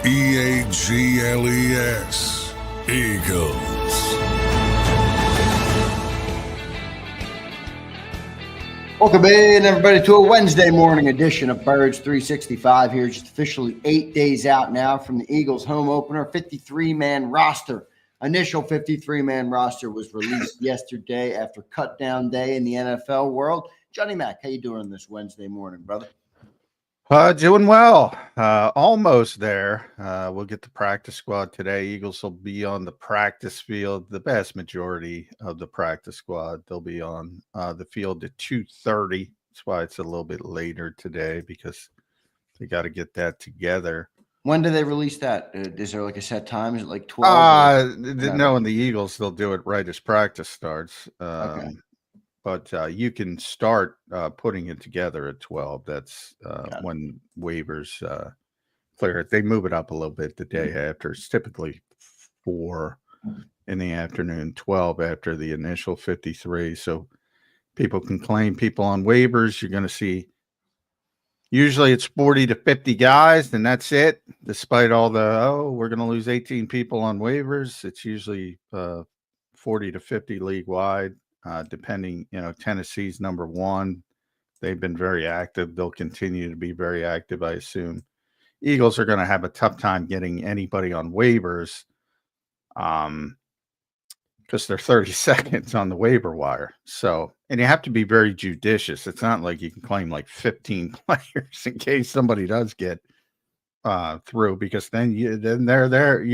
EAGLES, Eagles. Welcome in, everybody, to a Wednesday morning edition of Birds 365 here. Just officially 8 days out now from the Eagles home opener. 53-man roster. Initial 53-man roster was released yesterday after cut down day in the NFL world. Johnny Mac, how you doing this Wednesday morning, brother? Doing well. Almost there. We'll get the practice squad today. Eagles will be on the practice field. The vast majority of the practice squad, they'll be on the field at 2:30. That's why it's a little bit later today, because they got to get that together. When do they release that? Is there like a set time? Is it like 12? No, in the Eagles, they'll do it right as practice starts. Okay. But you can start putting it together at 12. That's when waivers clear it. They move it up a little bit the day after. It's typically 4 in the afternoon, 12 after the initial 53. So people can claim people on waivers. You're going to see usually it's 40 to 50 guys, and that's it. Despite all the, we're going to lose 18 people on waivers, it's usually 40 to 50 league wide. Depending, Tennessee's number 1. They've been very active. They'll continue to be very active, I assume. Eagles are going to have a tough time getting anybody on waivers because they're 30 seconds on the waiver wire. So, and you have to be very judicious. It's not like you can claim like 15 players in case somebody does get through, because then they're there.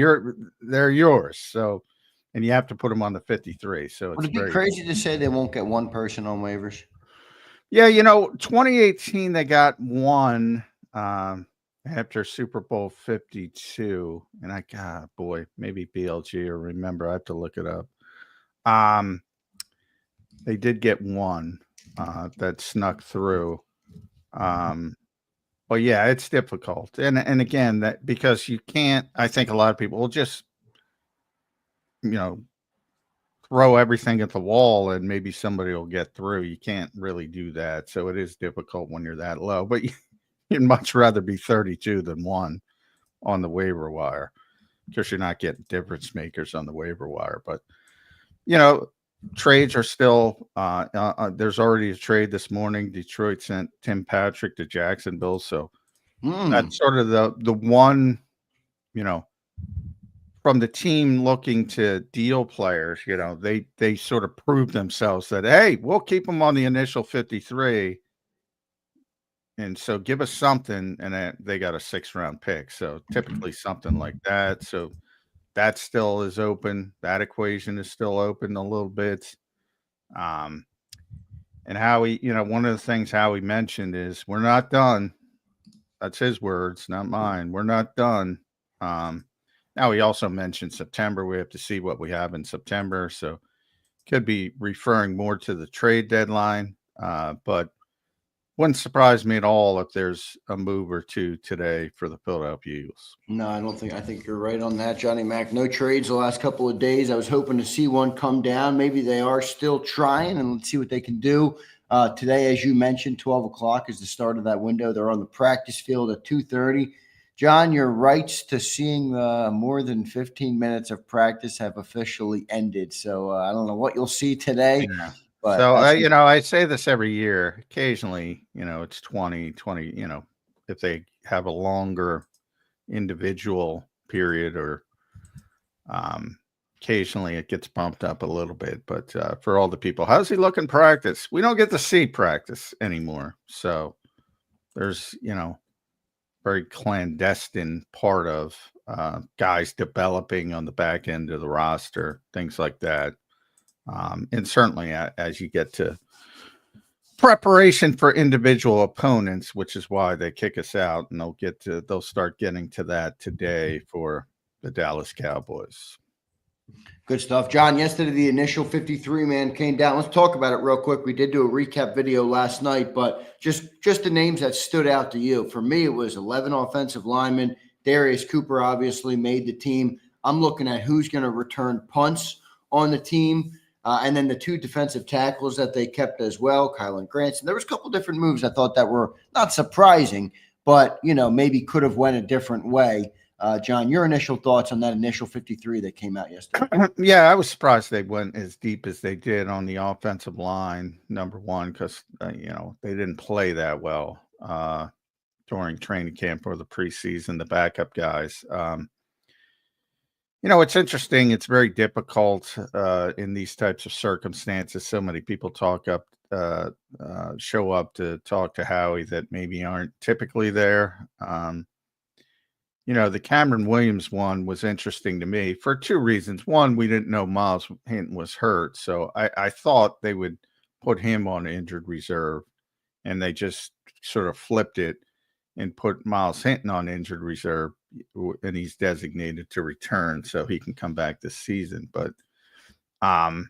They're yours. So. And you have to put them on the 53. So Would it be crazy to say they won't get one person on waivers? Yeah, 2018 they got one after Super Bowl 52, and maybe BLG or remember. I have to look it up. They did get one that snuck through. But yeah, it's difficult, and again, that because you can't. I think a lot of people will just throw everything at the wall and maybe somebody will get through. You can't really do that. So it is difficult when you're that low, but you'd much rather be 32 than 1 on the waiver wire, because you're not getting difference makers on the waiver wire. But, trades are still, there's already a trade this morning. Detroit sent Tim Patrick to Jacksonville. So that's sort of the one, from the team looking to deal players, they sort of proved themselves that, hey, we'll keep them on the initial 53. And so give us something. And they got a 6th-round pick. So typically something like that. So that still is open. That equation is still open a little bit. And Howie, one of the things Howie mentioned is we're not done. That's his words, not mine. We're not done. Now, he also mentioned September. We have to see what we have in September. So could be referring more to the trade deadline. But wouldn't surprise me at all if there's a move or two today for the Philadelphia Eagles. No, I think you're right on that, Johnny Mac. No trades the last couple of days. I was hoping to see one come down. Maybe they are still trying, and let's see what they can do. Today, as you mentioned, 12 o'clock is the start of that window. They're on the practice field at 2:30. John, your rights to seeing more than 15 minutes of practice have officially ended. So I don't know what you'll see today. Yeah. But so, I say this every year. Occasionally, it's 20, if they have a longer individual period, or occasionally it gets bumped up a little bit. But for all the people, how's he looking practice? We don't get to see practice anymore. So there's, very clandestine part of guys developing on the back end of the roster, things like that. And certainly as you get to preparation for individual opponents, which is why they kick us out, and they'll start getting to that today for the Dallas Cowboys. Good stuff. John, yesterday the initial 53-man came down. Let's talk about it real quick. We did do a recap video last night, but just the names that stood out to you. For me, it was 11 offensive linemen. Darius Cooper obviously made the team. I'm looking at who's going to return punts on the team. And then the 2 defensive tackles that they kept as well, Kyle and Granson. There was a couple different moves I thought that were not surprising, but, maybe could have went a different way. John, your initial thoughts on that initial 53 that came out yesterday? Yeah, I was surprised they went as deep as they did on the offensive line, number one, because, they didn't play that well during training camp or the preseason, the backup guys. It's interesting. It's very difficult in these types of circumstances. So many people show up to talk to Howie that maybe aren't typically there. The Cameron Williams one was interesting to me for two reasons. One, we didn't know Miles Hinton was hurt, so I thought they would put him on injured reserve, and they just sort of flipped it and put Miles Hinton on injured reserve, and he's designated to return so he can come back this season. But, I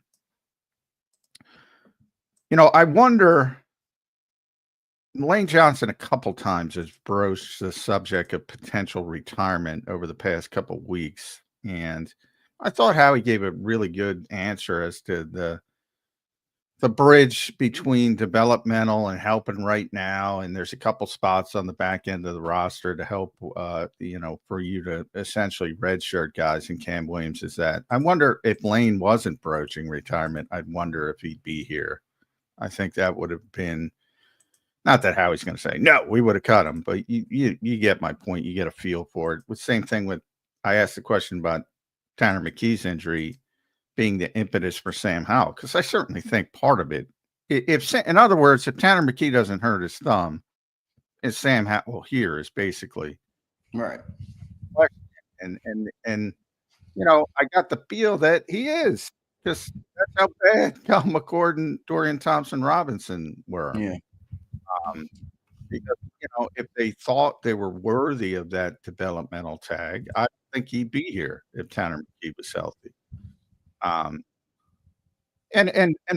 wonder, Lane Johnson a couple times has broached the subject of potential retirement over the past couple weeks, and I thought Howie gave a really good answer as to the bridge between developmental and helping right now. And there's a couple spots on the back end of the roster to help, for you to essentially redshirt guys. And Cam Williams is that. I wonder if Lane wasn't broaching retirement, I'd wonder if he'd be here. I think that would have been, not that Howie's going to say, no, we would have cut him, but you get my point. You get a feel for it. The same thing with, I asked the question about Tanner McKee's injury being the impetus for Sam Howell, because I certainly think part of it, in other words, if Tanner McKee doesn't hurt his thumb, is Sam Howell here is basically right. And I got the feel that he is, because that's how bad Cal McCord and Dorian Thompson-Robinson were. Yeah. Because if they thought they were worthy of that developmental tag, I think he'd be here if Tanner McKee was healthy. And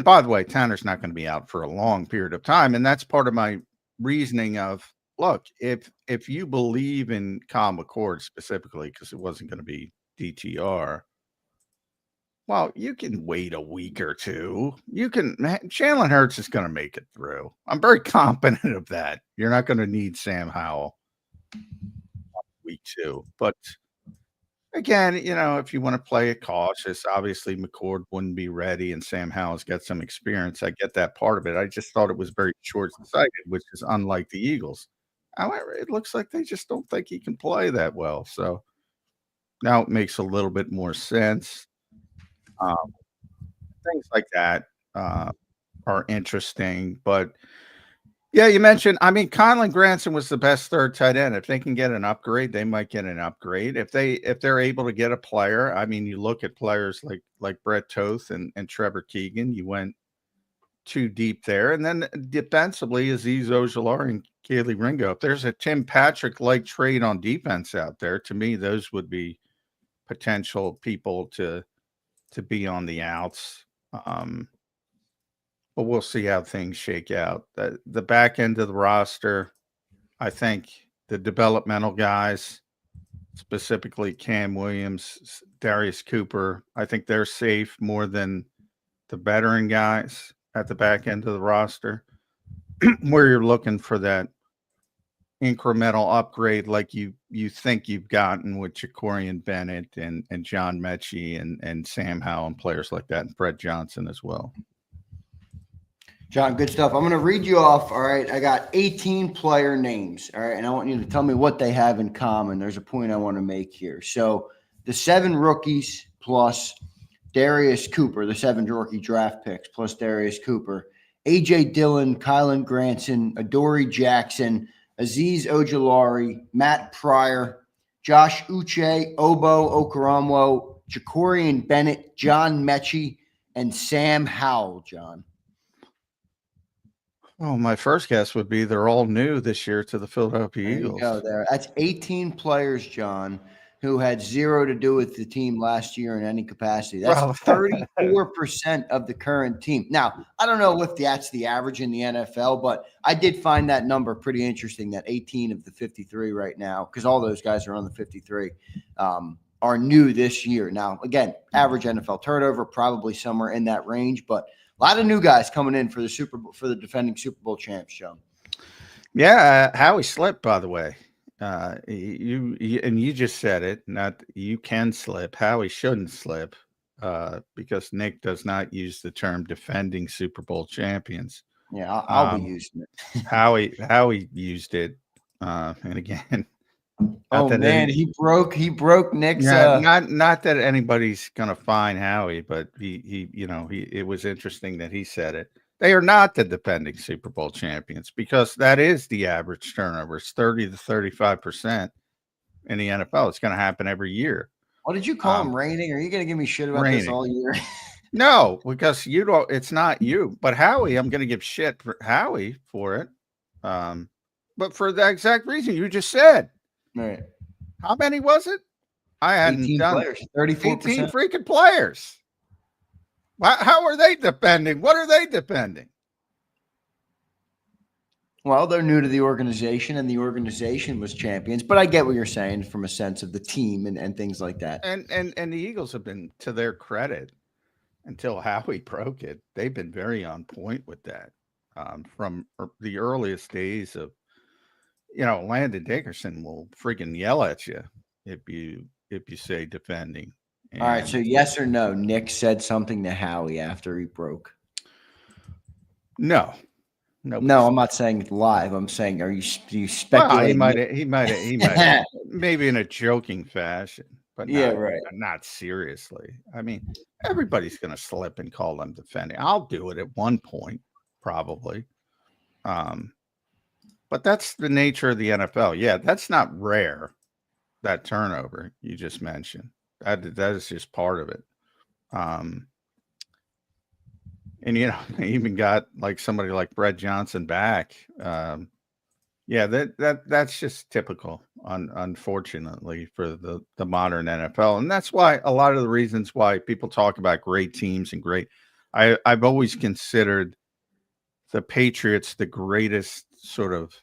by the way, Tanner's not going to be out for a long period of time, and that's part of my reasoning of, look, if you believe in Kyle McCord specifically, because it wasn't going to be DTR, well, you can wait a week or two. Jalen Hurts is going to make it through. I'm very confident of that. You're not going to need Sam Howell week 2, but again, if you want to play it cautious, obviously McCord wouldn't be ready and Sam Howell's got some experience. I get that part of it. I just thought it was very short-sighted, which is unlike the Eagles. However, it looks like they just don't think he can play that well. So now it makes a little bit more sense. Things like that are interesting. But yeah, you mentioned, Kylan Granson was the best third tight end. If they can get an upgrade, they might get an upgrade. If they're able to get a player, you look at players like Brett Toth and Trevor Keegan, you went too deep there. And then defensively, Azeez Ojulari and Kaylee Ringo. If there's a Tim Patrick-like trade on defense out there, to me, those would be potential people to be on the outs. But we'll see how things shake out. The back end of the roster, I think the developmental guys, specifically Cam Williams, Darius Cooper, I think they're safe more than the veteran guys at the back end of the roster, where you're looking for that incremental upgrade like you think you've gotten with Jacorian Bennett and John Mechie and Sam Howell and players like that, and Fred Johnson as well. John, good stuff. I'm going to read you off. All right. I got 18 player names. All right. And I want you to tell me what they have in common. There's a point I want to make here. So the 7 rookies plus Darius Cooper, the 7 rookie draft picks plus Darius Cooper, A.J. Dillon, Kylan Granson, Adoree Jackson, Azeez Ojulari, Matt Pryor, Josh Uche, Obo Okoronkwo, Jacorian Bennett, John Mechie, and Sam Howell, John. Oh, my first guess would be they're all new this year to the Philadelphia Eagles. There you go there. That's 18 players, John, who had 0 to do with the team last year in any capacity. That's 34% of the current team. Now, I don't know if that's the average in the NFL, but I did find that number pretty interesting, that 18 of the 53 right now, because all those guys are on the 53, are new this year. Now, again, average NFL turnover, probably somewhere in that range, but a lot of new guys coming in for the defending Super Bowl champs, John. Yeah, Howie slipped, by the way. you just said it. Not you can slip. Howie shouldn't slip because Nick does not use the term defending Super Bowl champions. Yeah, I'll be using it. Howie used it, and again. Oh man, he broke Nick's. Yeah, not that anybody's gonna find Howie, but he it was interesting that he said it. They are not the defending Super Bowl champions because that is the average turnover. It's 30 to 35% in the NFL. It's going to happen every year. What did you call him? Reigning? Are you going to give me shit about this all year? No, because you don't. It's not you, but Howie. I'm going to give shit for Howie for it, but for the exact reason you just said. Right. How many was it? I hadn't done players, 34%. 18 freaking players. How are they defending? What are they defending? Well, they're new to the organization, and the organization was champions. But I get what you're saying from a sense of the team and things like that. And the Eagles have been, to their credit, until Howie broke it, they've been very on point with that. From the earliest days of, Landon Dickerson will freaking yell at you if you say defending. All right, so yes or no, Nick said something to Howie after he broke. No, I'm not saying it live. I'm saying, do you speculate? Well, he might, maybe in a joking fashion, but not seriously. I mean, everybody's going to slip and call them defending. I'll do it at one point, probably. But that's the nature of the NFL. Yeah, that's not rare. That turnover you just mentioned. That is just part of it. And they even got like somebody like Brett Johnson back. That's just typical, unfortunately, for the modern NFL. And that's why a lot of the reasons why people talk about great teams and I've always considered the Patriots the greatest sort of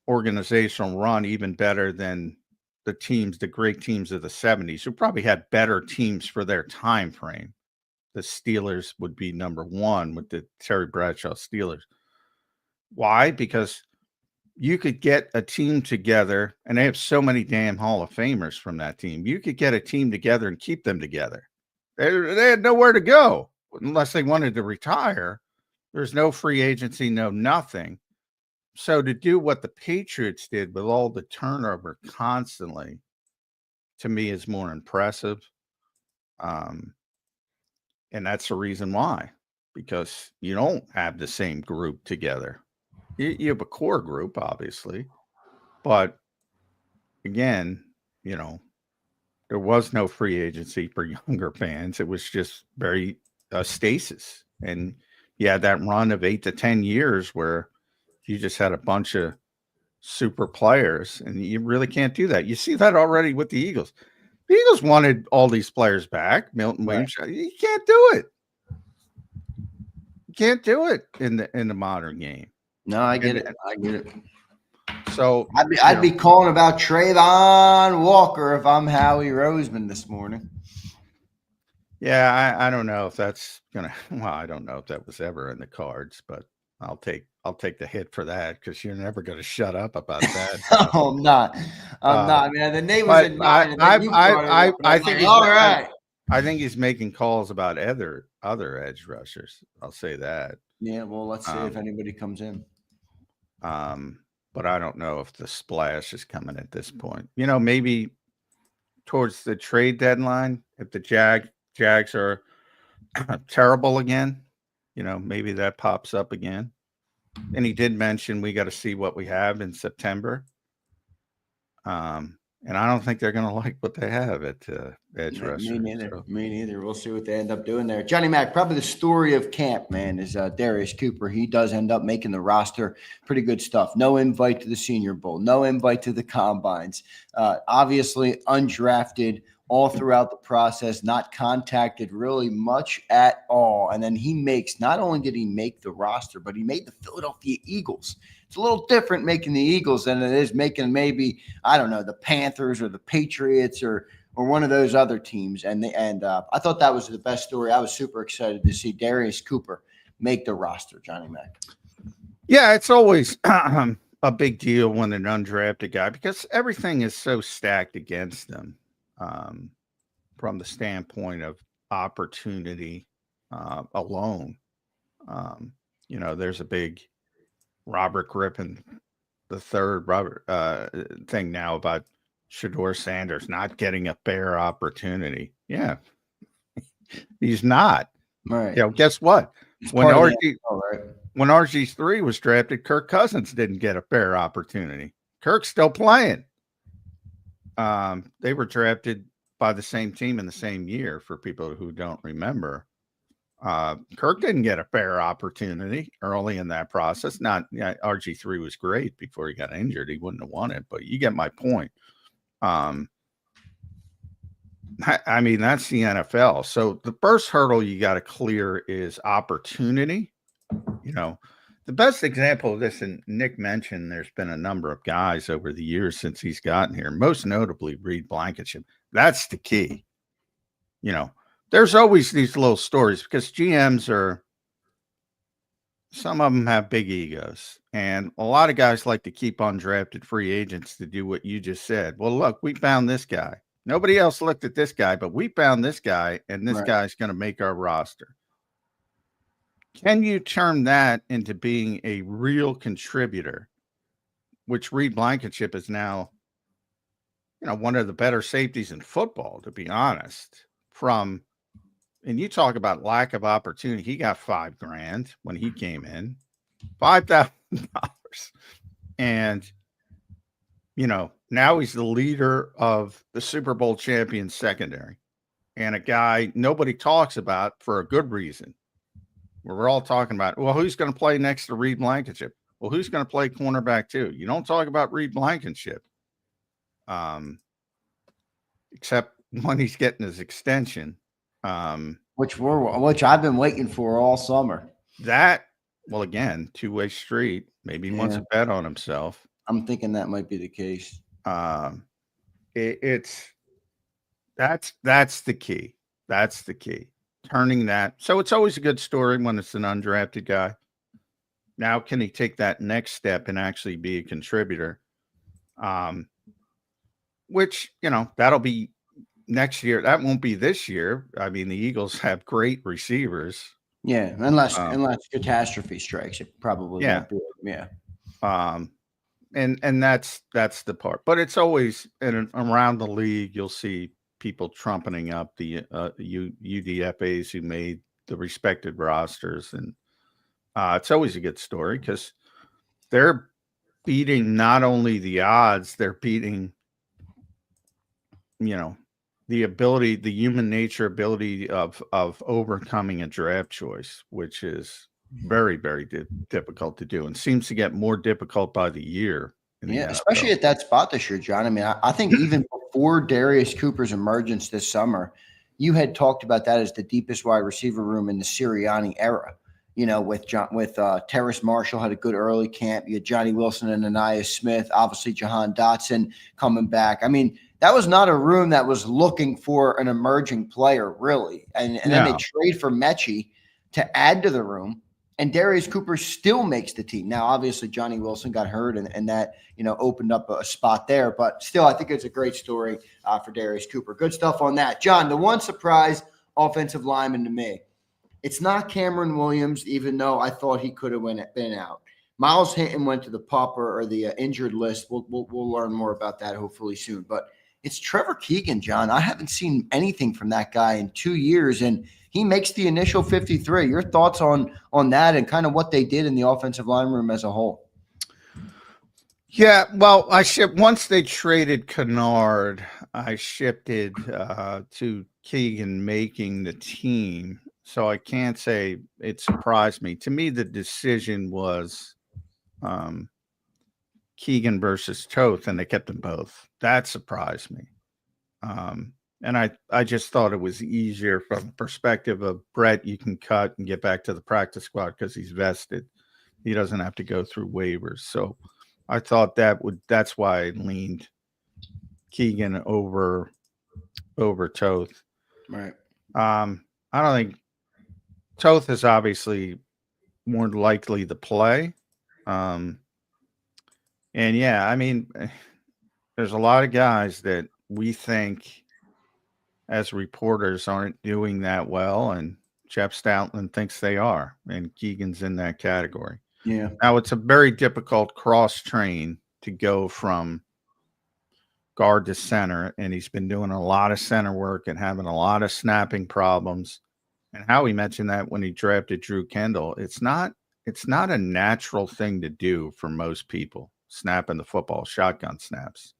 organizational run, even better than the great teams of the 70s, who probably had better teams for their time frame. The Steelers would be number one with the Terry Bradshaw Steelers. Why? Because you could get a team together, and they have so many damn Hall of Famers from that team. You could get a team together and keep them together. They had nowhere to go unless they wanted to retire. There's no free agency, no nothing. So to do what the Patriots did with all the turnover constantly, to me, is more impressive. And that's the reason why, because you don't have the same group together. You have a core group, obviously, but again, there was no free agency for younger fans. It was just very stasis. And you had that run of 8 to 10 years where you just had a bunch of super players, and you really can't do that. You see that already with the Eagles. The Eagles wanted all these players back. Milton Williams, you can't do it. You can't do it in the modern game. No, I get it. I get it. So I'd be calling about Trayvon Walker if I'm Howie Roseman this morning. Yeah, I don't know if that's gonna. Well, I don't know if that was ever in the cards, but I'll take the hit for that because you're never going to shut up about that. No, I'm not. I'm not. I mean, the name was in mind. I think all right. I think he's making calls about other edge rushers. I'll say that. Yeah, well, let's see if anybody comes in. But I don't know if the splash is coming at this point. Maybe towards the trade deadline, if the Jags are terrible again, maybe that pops up again. And he did mention we got to see what we have in September. And I don't think they're going to like what they have at edge rusher. Me neither. So. Me neither. We'll see what they end up doing there. Johnny Mac, probably the story of camp, man, is Darius Cooper. He does end up making the roster. Pretty good stuff. No invite to the Senior Bowl. No invite to the Combines. Obviously undrafted all throughout the process, not contacted really much at all. And then not only did he make the roster, but he made the Philadelphia Eagles. It's a little different making the Eagles than it is making maybe, I don't know, the Panthers or the Patriots or one of those other teams. And I thought that was the best story. I was super excited to see Darius Cooper make the roster, Johnny Mac. Yeah, it's always a big deal when an undrafted guy, because everything is so stacked against them from the standpoint of opportunity alone. There's a big Robert Griffin the third thing now about Shedeur Sanders not getting a fair opportunity. Yeah, he's not. Right. Guess what? It's When part of the RG NFL, right? when RG3 was drafted, Kirk Cousins didn't get a fair opportunity. Kirk's still playing. They were drafted by the same team in the same year, for people who don't remember. Kirk didn't get a fair opportunity early in that process. RG3 was great before he got injured. He wouldn't have won it, but you get my point. I mean, that's the NFL. So the first hurdle you got to clear is opportunity. The best example of this, and Nick mentioned there's been a number of guys over the years since he's gotten here, most notably Reed Blankenship. That's the key. There's always these little stories because some of them have big egos, and a lot of guys like to keep undrafted free agents to do what you just said. Well, look, we found this guy. Nobody else looked at this guy, but we found this guy, and this guy's going to make our roster. Can you turn that into being a real contributor, which Reed Blankenship is now, one of the better safeties in football, to be honest, and you talk about lack of opportunity. He got $5,000 when he came in, $5,000. And, now he's the leader of the Super Bowl champion secondary, and a guy nobody talks about for a good reason. We're all talking about, well, who's going to play next to Reed Blankenship? Well, who's going to play cornerback too? You don't talk about Reed Blankenship, except when he's getting his extension. Which I've been waiting for all summer. Well, again, two-way street. Maybe he wants to bet on himself. I'm thinking that might be the case. That's the key. That's the key. Turning that. So it's always a good story when it's an undrafted guy. Now, can he take that next step and actually be a contributor? Which, that'll be next year. That won't be this year. I mean, the Eagles have great receivers. Yeah, unless catastrophe strikes, it probably won't be. Yeah. And that's the part. But it's always around the league, you'll see people trumpeting up the UDFAs who made the respected rosters, and it's always a good story because they're beating not only the odds, they're beating the ability, the human nature ability of overcoming a draft choice, which is very, very difficult to do, and seems to get more difficult by the year. Especially at that spot this year, John. I mean, I think even before Darius Cooper's emergence this summer, you had talked about that as the deepest wide receiver room in the Sirianni era. With Terrace Marshall had a good early camp. You had Johnny Wilson and Ananias Smith, obviously Jahan Dotson coming back. I mean, that was not a room that was looking for an emerging player, really. And then they trade for Mechie to add to the room. And Darius Cooper still makes the team. Now, obviously, Johnny Wilson got hurt, and that opened up a spot there. But still, I think it's a great story for Darius Cooper. Good stuff on that. John, the one surprise offensive lineman to me, it's not Cameron Williams, even though I thought he could have been out. Miles Hinton went to the pauper or the injured list. We'll learn more about that hopefully soon. But it's Trevor Keegan, John. I haven't seen anything from that guy in 2 years, and he makes the initial 53. Your thoughts on that and kind of what they did in the offensive line room as a whole? Yeah, well, once they traded Kennard, I shifted to Keegan making the team. So I can't say it surprised me. To me, the decision was Keegan versus Toth, and they kept them both. That surprised me. And I just thought it was easier from the perspective of Brett. You can cut and get back to the practice squad because he's vested. He doesn't have to go through waivers. So I thought that's why I leaned Keegan over Toth. Right. I don't think Toth is obviously more likely to play. And yeah, I mean, there's a lot of guys that we think as reporters aren't doing that well, and Jeff Stoutland thinks they are, and Keegan's in that category. Yeah. Now, it's a very difficult cross train to go from guard to center, and he's been doing a lot of center work and having a lot of snapping problems. And Howie mentioned that when he drafted Drew Kendall, it's not a natural thing to do for most people, snapping the football, shotgun snaps,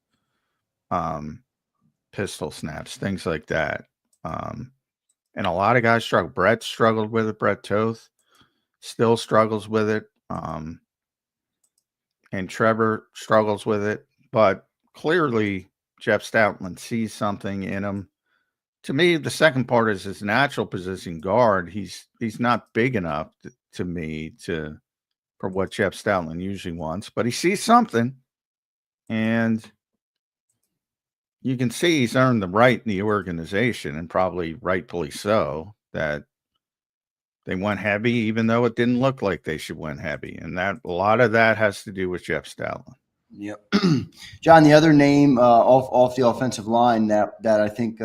pistol snaps, things like that. And a lot of guys struggle. Brett struggled with it. Brett Toth still struggles with it. And Trevor struggles with it. But clearly, Jeff Stoutland sees something in him. To me, the second part is his natural position guard. He's not big enough to me for what Jeff Stoutland usually wants, but he sees something, and you can see he's earned the right in the organization, and probably rightfully so, that they went heavy, even though it didn't look like they should went heavy. And that a lot of that has to do with Jeff Stoutland. Yep. John, the other name off the offensive line that I think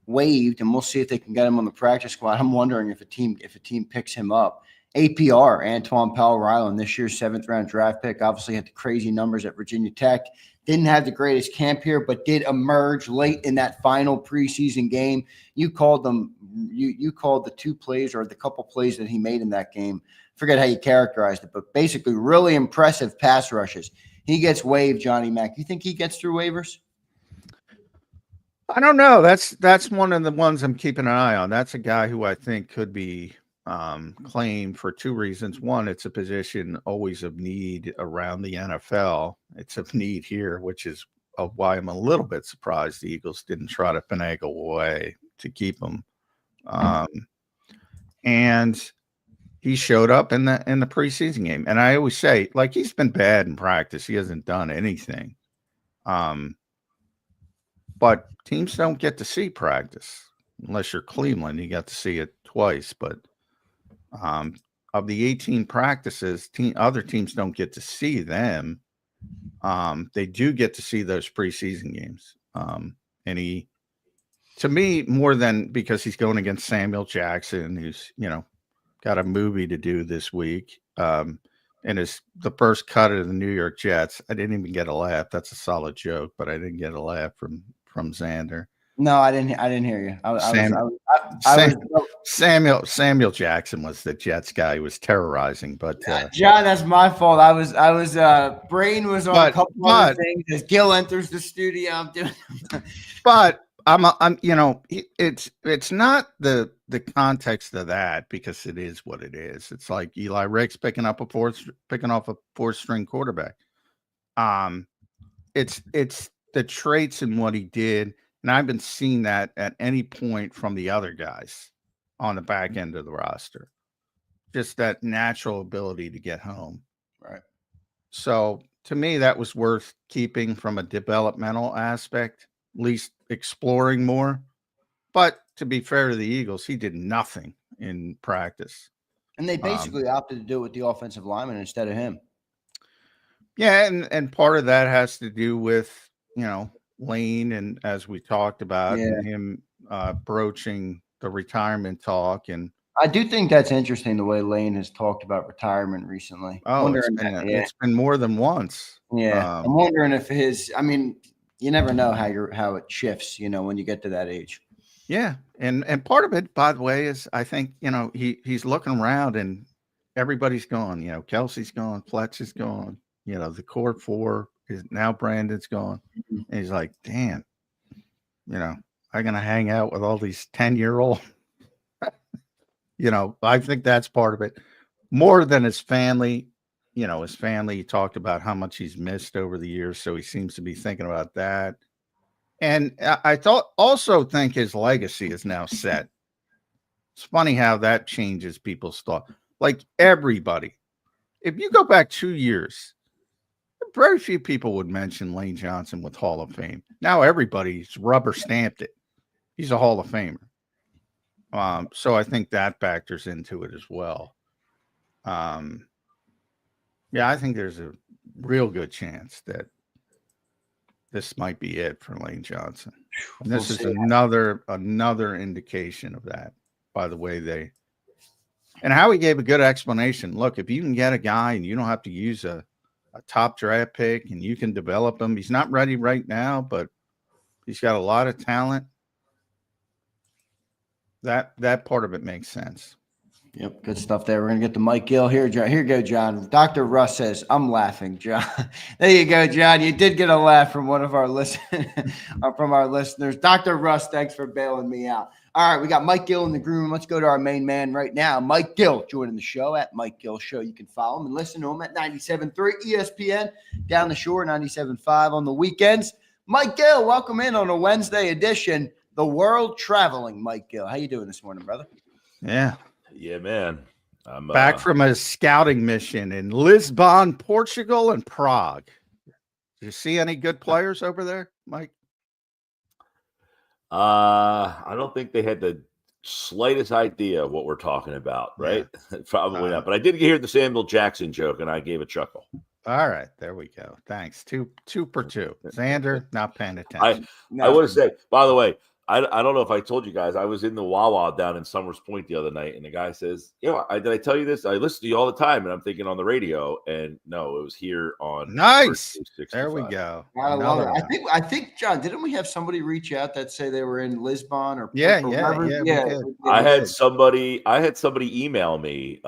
waived, and we'll see if they can get him on the practice squad. I'm wondering if a team picks him up. APR, Antoine Powell-Ryland, this year's 7th-round draft pick, obviously had the crazy numbers at Virginia Tech. Didn't have the greatest camp here, but did emerge late in that final preseason game. You called them. You called the two plays or the couple plays that he made in that game. Forget how you characterized it, but basically really impressive pass rushes. He gets waived, Johnny Mack. You think he gets through waivers? I don't know. That's one of the ones I'm keeping an eye on. That's a guy who I think could be claimed for two reasons. One, it's a position always of need around the NFL. It's of need here, which is why I'm a little bit surprised the Eagles didn't try to finagle away to keep him. And he showed up in the preseason game. And I always say, like, he's been bad in practice. He hasn't done anything. But teams don't get to see practice unless you're Cleveland. You got to see it twice. But of the 18 practices, other teams don't get to see them. They do get to see those preseason games. And he, to me, more than because he's going against Samuel Jackson, who's, got a movie to do this week. And is the first cut of the New York Jets. I didn't even get a laugh. That's a solid joke, but I didn't get a laugh from Zander. No, I didn't hear you. Samuel Jackson was the Jets guy who was terrorizing, but John, that's my fault. I was brain was on a couple other things as Gil enters the studio. I'm doing but I'm it's not the context of that, because it is what it is. It's like Eli Ricks picking off a 4th-string quarterback. It's the traits in what he did. And I've been seeing that at any point from the other guys on the back end of the roster. Just that natural ability to get home. Right. So to me, that was worth keeping from a developmental aspect, at least exploring more. But to be fair to the Eagles, he did nothing in practice. And they basically opted to do it with the offensive lineman instead of him. Yeah, and part of that has to do with, Lane, and as we talked about, and him broaching the retirement talk. And I do think that's interesting, the way Lane has talked about retirement recently. Oh, it's been more than once. Yeah, I'm wondering if you never know how it shifts, when you get to that age. Yeah, and part of it, by the way, is I think he's looking around and everybody's gone. Kelsey's gone, Fletch is gone. The core 4 is now Brandon's gone. And he's like, damn, I'm gonna hang out with all these 10-year-old. I think that's part of it, more than his family. His family, he talked about how much he's missed over the years, so he seems to be thinking about that. And I also think his legacy is now set. It's funny how that changes people's thought. Like everybody, if you go back 2 years, very few people would mention Lane Johnson with Hall of Fame. Now everybody's rubber stamped it. He's a Hall of Famer. So I think that factors into it as well. Yeah, I think there's a real good chance that this might be it for Lane Johnson. And this is another indication of that, by the way and Howie gave a good explanation. Look, if you can get a guy and you don't have to use a top draft pick and you can develop him, he's not ready right now, but he's got a lot of talent. That part of it makes sense. Yep, good stuff there. We're going to get to Mike Gill here. John, here you go, John. Dr. Russ says, I'm laughing, John. There you go, John. You did get a laugh from one of our listeners. Dr. Russ, thanks for bailing me out. All right, we got Mike Gill in the green room. Let's go to our main man right now. Mike Gill joining the show at Mike Gill Show. You can follow him and listen to him at 97.3 ESPN, down the shore, 97.5 on the weekends. Mike Gill, welcome in on a Wednesday edition, The World Traveling Mike Gill. How you doing this morning, brother? Yeah. Yeah, man. I'm back from a scouting mission in Lisbon, Portugal, and Prague. Did you see any good players over there, Mike? I don't think they had the slightest idea what we're talking about, right? Yeah. Probably not. But I did hear the Samuel Jackson joke, and I gave a chuckle. All right, there we go. Thanks. Two for two. Xander, not paying attention. I want to say, by the way, I don't know if I told you guys, I was in the Wawa down in Summers Point the other night, and the guy says, did I tell you this? I listen to you all the time, and I'm thinking on the radio, and no, it was here on. Nice. There we go. I love it. I think, John, didn't we have somebody reach out that say they were in Lisbon or yeah. I had somebody email me